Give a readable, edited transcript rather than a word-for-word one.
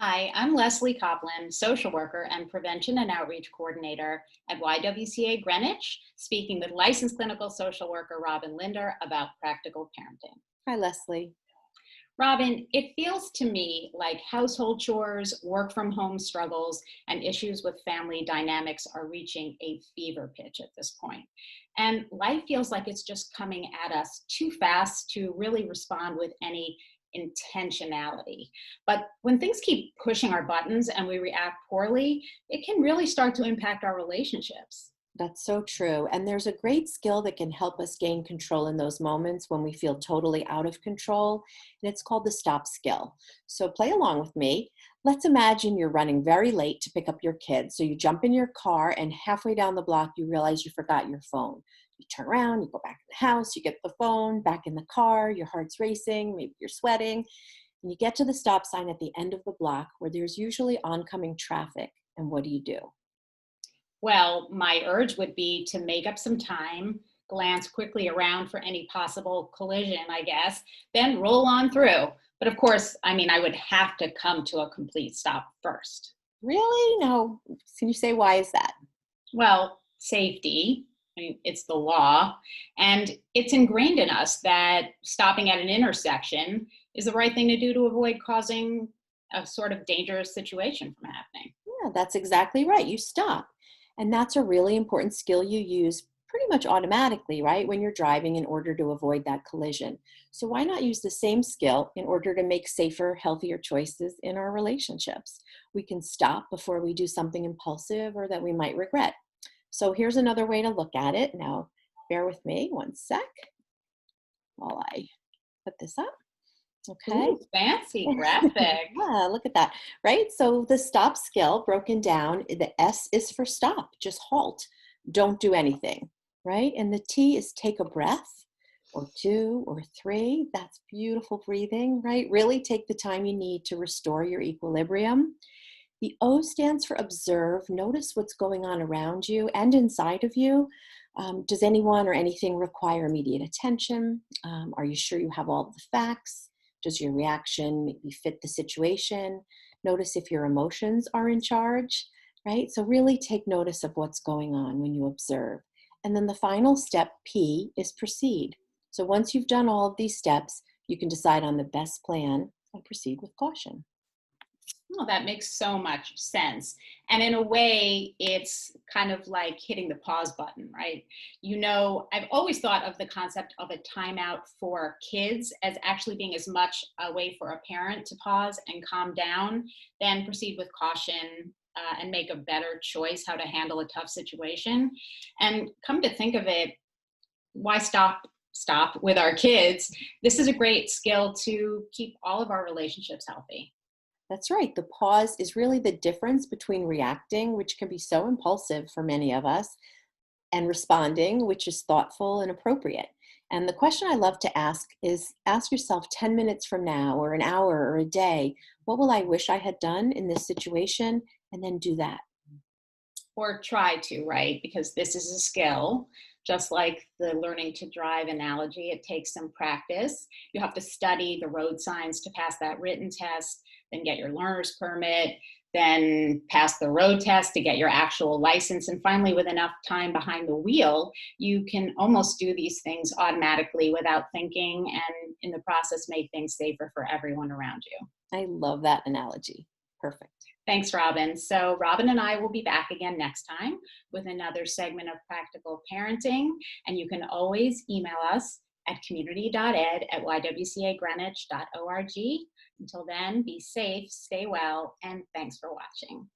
Hi, I'm Leslie Copland, social worker and prevention and outreach coordinator at YWCA Greenwich, speaking with licensed clinical social worker Robin Linder about practical parenting. Hi, Leslie. Robin, it feels to me like household chores, work from home struggles, and issues with family dynamics are reaching a fever pitch at this point. And life feels like it's just coming at us too fast to really respond with any intentionality. But when things keep pushing our buttons and we react poorly, it can really start to impact our relationships. That's so true. And there's a great skill that can help us gain control in those moments when we feel totally out of control. And it's called the STOP skill. So play along with me. Let's imagine you're running very late to pick up your kids. So you jump in your car, and halfway down the block, you realize you forgot your phone. You turn around, you go back in the house, you get the phone, back in the car, your heart's racing, maybe you're sweating. And you get to the stop sign at the end of the block where there's usually oncoming traffic. And what do? Well, my urge would be to make up some time, glance quickly around for any possible collision, I guess, then roll on through. But of course, I would have to come to a complete stop first. Really? No. Can you say why is that? Well, safety, it's the law, and it's ingrained in us that stopping at an intersection is the right thing to do to avoid causing a sort of dangerous situation from happening. Yeah, that's exactly right. You stop. And that's a really important skill you use pretty much automatically, right? When you're driving in order to avoid that collision. So why not use the same skill in order to make safer, healthier choices in our relationships? We can stop before we do something impulsive or that we might regret. So here's another way to look at it. Now, bear with me one sec while I put this up. Okay. Ooh, fancy graphic. Yeah, look at that, right? So the stop skill broken down, the S is for stop, just halt, don't do anything, right? And the T is take a breath or two or three. That's beautiful breathing, right? Really take the time you need to restore your equilibrium. The O stands for observe. Notice what's going on around you and inside of you. Does anyone or anything require immediate attention? Are you sure you have all the facts? Does your reaction maybe fit the situation? Notice if your emotions are in charge, right? So really take notice of what's going on when you observe. And then the final step, P, is proceed. So once you've done all of these steps, you can decide on the best plan and proceed with caution. Oh, that makes so much sense. And in a way, it's kind of like hitting the pause button, right? I've always thought of the concept of a timeout for kids as actually being as much a way for a parent to pause and calm down, then proceed with caution and make a better choice how to handle a tough situation. And come to think of it, why stop with our kids? This is a great skill to keep all of our relationships healthy. That's right. The pause is really the difference between reacting, which can be so impulsive for many of us, and responding, which is thoughtful and appropriate. And the question I love to ask is ask yourself 10 minutes from now, or an hour, or a day, what will I wish I had done in this situation? And then do that. Or try to, right? Because this is a skill, just like the learning to drive analogy. It takes some practice. You have to study the road signs to pass that written test, then get your learner's permit, then pass the road test to get your actual license. And finally, with enough time behind the wheel, you can almost do these things automatically without thinking, and in the process, make things safer for everyone around you. I love that analogy. Perfect. Thanks, Robin. So Robin and I will be back again next time with another segment of Practical Parenting. And you can always email us at community.ed@ywcagreenwich.org. Until then, be safe, stay well, and thanks for watching.